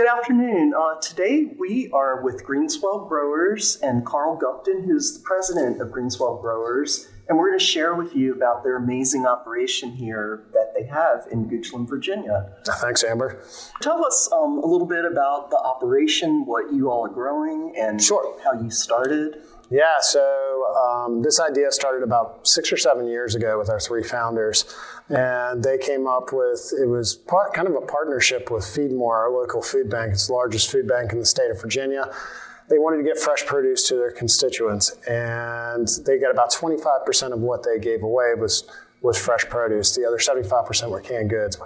Good afternoon. Today we are with Greenswell Growers and Carl Gupton, who's the president of Greenswell Growers, and we're going to share with you about their amazing operation here that they have in Goochland, Virginia. Thanks, Amber. Tell us a little bit about the operation, what you all are growing, and how you started. Yeah, so this idea started about 6 or 7 years ago with our three founders, and they came up with, it was kind of a partnership with Feedmore, our local food bank. It's the largest food bank in the state of Virginia. They wanted to get fresh produce to their constituents, and they got about 25% of what they gave away was fresh produce. The other 75% were canned goods.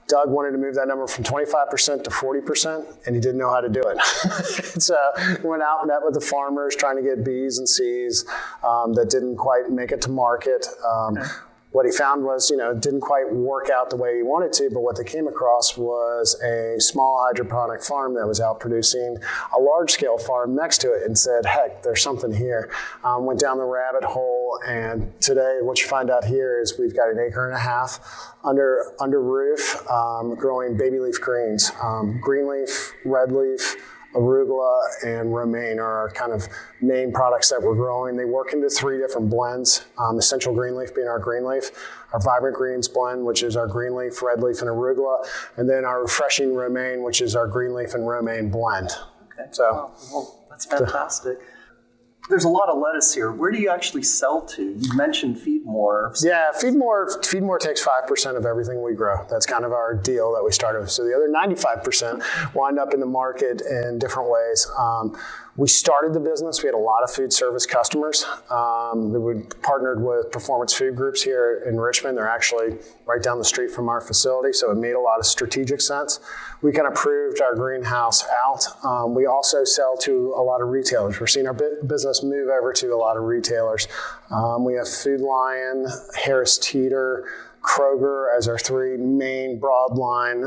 Doug wanted to move that number from 25% to 40%, and he didn't know how to do it. So he went out and met with the farmers trying to get B's and C's that didn't quite make it to market. What he found was, it didn't quite work out the way he wanted to, but what they came across was a small hydroponic farm that was out producing a large-scale farm next to it, and said, heck, there's something here. Went down the rabbit hole, and today what you find out here is we've got 1.5 acres under roof growing baby leaf greens. Green leaf, red leaf, arugula, and romaine are our kind of main products that we're growing. They work into 3 different blends, essential green leaf being our green leaf, our vibrant greens blend, which is our green leaf, red leaf, and arugula, and then our refreshing romaine, which is our green leaf and romaine blend. Okay. So, well, that's fantastic. There's a lot of lettuce here. Where do you actually sell to? You mentioned Feedmore. Yeah, Feedmore takes 5% of everything we grow. That's kind of our deal that we started with. So the other 95% wind up in the market in different ways. We started the business. We had a lot of food service customers. We partnered with Performance Food Groups here in Richmond. They're actually right down the street from our facility, so it made a lot of strategic sense. We kind of proved our greenhouse out. We also sell to a lot of retailers. We're seeing our business move over to a lot of retailers. We have Food Lion, Harris Teeter, Kroger as our 3 main broadline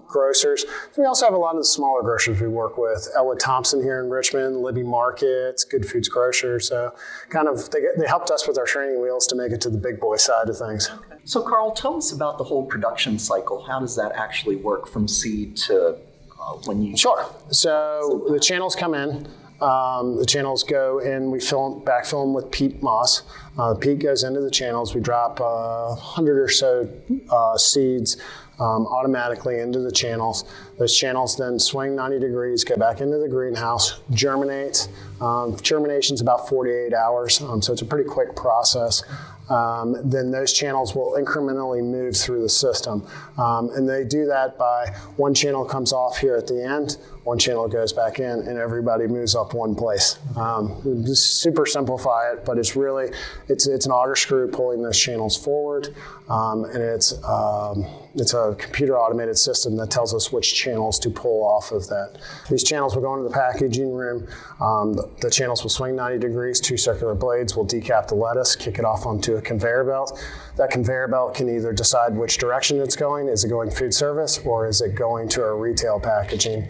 grocers. We also have a lot of the smaller grocers we work with. Elwood Thompson here in Richmond, Libby Markets, Good Foods Grocer. So kind of they helped us with our training wheels to make it to the big boy side of things. Okay. So Carl, tell us about the whole production cycle. How does that actually work from seed to when you... Sure. So the channels come in. The channels go in, we backfill them with peat moss. Peat goes into the channels. We drop 100 or so seeds automatically into the channels. Those channels then swing 90 degrees, go back into the greenhouse, germinate. Germination's about 48 hours, so it's a pretty quick process. Then those channels will incrementally move through the system. And they do that by one channel comes off here at the end, one channel goes back in, and everybody moves up one place. Just super simplify it, but it's really, it's an auger screw pulling those channels forward, and it's a computer automated system that tells us which channels to pull off of that. These channels will go into the packaging room. The channels will swing 90 degrees, 2 circular blades will decap the lettuce, kick it off onto a conveyor belt. That conveyor belt can either decide which direction it's going. Is it going food service, or is it going to our retail packaging?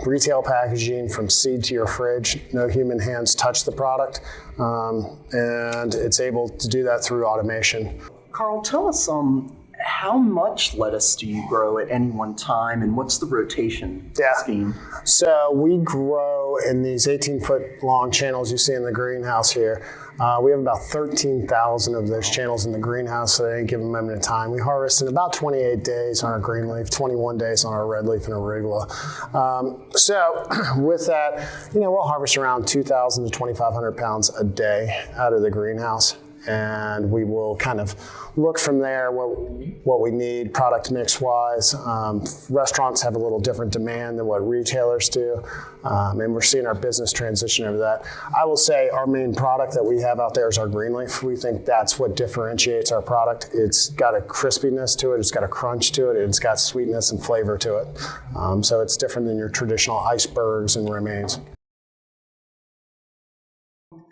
Retail packaging from seed to your fridge, no human hands touch the product, and it's able to do that through automation. Carl, tell us how much lettuce do you grow at any one time, and what's the rotation scheme? So we grow in these 18-foot long channels you see in the greenhouse here. We have about 13,000 of those channels in the greenhouse at any given moment in time. We harvest in about 28 days on our green leaf, 21 days on our red leaf and arugula. So with that, we'll harvest around 2,000 to 2,500 pounds a day out of the greenhouse. And we will kind of look from there what we need product mix wise. Restaurants have a little different demand than what retailers do, and we're seeing our business transition over that. I will say our main product that we have out there is our green leaf. We think that's what differentiates our product. It's got a crispiness to it, it's got a crunch to it, it's got sweetness and flavor to it. So it's different than your traditional icebergs and romaines.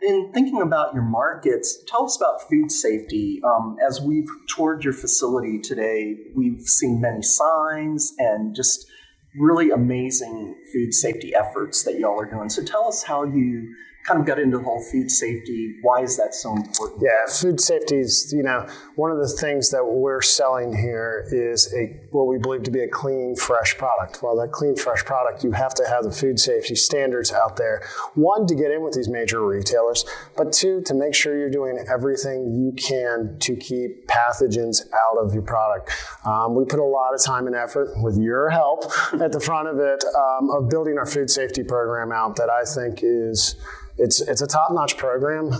In thinking about your markets, tell us about food safety. As we've toured your facility today, we've seen many signs and just really amazing food safety efforts that y'all are doing. So tell us how you kind of got into the whole food safety. Why is that so important? Yeah, food safety is, one of the things that we're selling here is what we believe to be a clean, fresh product. Well, that clean, fresh product, you have to have the food safety standards out there. One, to get in with these major retailers, but two, to make sure you're doing everything you can to keep pathogens out of your product. We put a lot of time and effort, with your help at the front of it, of building our food safety program out that I think is... It's a top-notch program.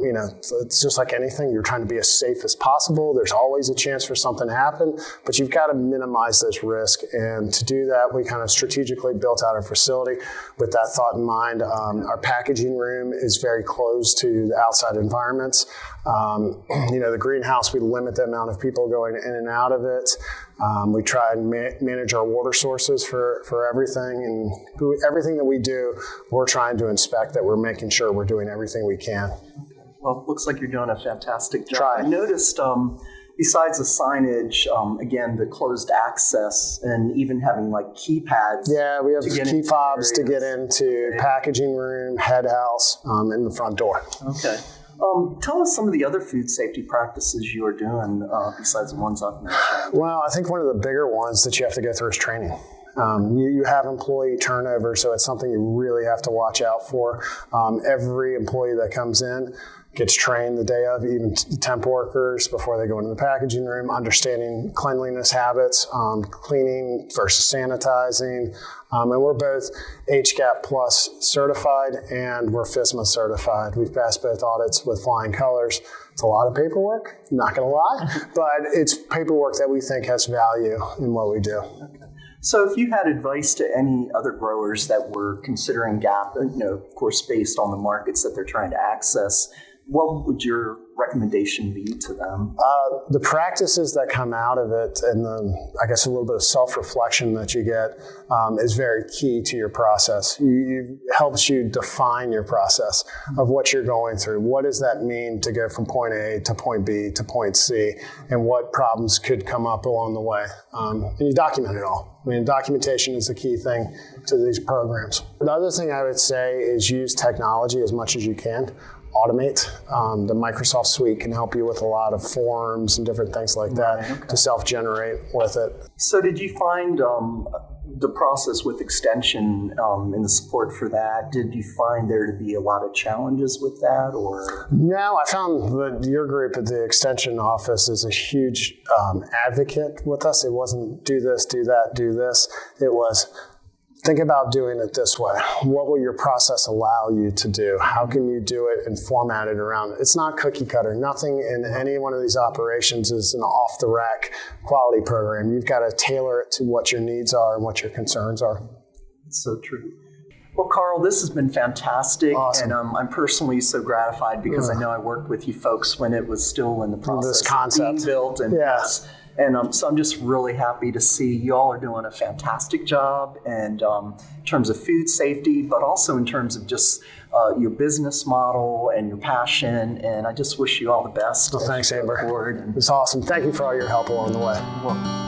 It's just like anything. You're trying to be as safe as possible. There's always a chance for something to happen, but you've got to minimize those risks. And to do that, we kind of strategically built out our facility with that thought in mind. Our packaging room is very close to the outside environments. The greenhouse, we limit the amount of people going in and out of it. We try and manage our water sources for everything, and everything that we do, we're trying to inspect that we're making sure we're doing everything we can. Well, it looks like you're doing a fantastic job. I noticed, besides the signage, again, the closed access and even having like keypads. Yeah, we have key fobs to get into packaging room, head house, and the front door. Okay. Tell us some of the other food safety practices you are doing besides the ones I've mentioned. Well, I think one of the bigger ones that you have to go through is training. You have employee turnover, so it's something you really have to watch out for. Every employee that comes in gets trained the day of, even temp workers before they go into the packaging room, understanding cleanliness habits, cleaning versus sanitizing. And we're both HGAP Plus certified and we're FSMA certified. We've passed both audits with flying colors. It's a lot of paperwork, not going to lie, but it's paperwork that we think has value in what we do. Okay. So if you had advice to any other growers that were considering GAP, of course, based on the markets that they're trying to access, what would your recommendation be to them? The practices that come out of it and I guess a little bit of self-reflection that you get is very key to your process. It helps you define your process of what you're going through. What does that mean to go from point A to point B to point C, and what problems could come up along the way? And you document it all. Documentation is the key thing to these programs. The other thing I would say is use technology as much as you can. Automate. The Microsoft Suite can help you with a lot of forms and different things like that to self-generate with it. So did you find the process with extension and the support for that, did you find there to be a lot of challenges with that? Or No, I found that your group at the extension office is a huge advocate with us. It wasn't do this, do that, do this. It was think about doing it this way. What will your process allow you to do? How can you do it and format it around it? It's not cookie cutter. Nothing in any one of these operations is an off-the-rack quality program. You've got to tailor it to what your needs are and what your concerns are. It's so true. Well, Carl, this has been fantastic. Awesome. And I'm personally so gratified because I know I worked with you folks when it was still in the process of being built. And yes. And so I'm just really happy to see you all are doing a fantastic job, and in terms of food safety, but also in terms of just your business model and your passion. And I just wish you all the best. Well, thanks, Amber. It's awesome. Thank you for all your help along the way. Well,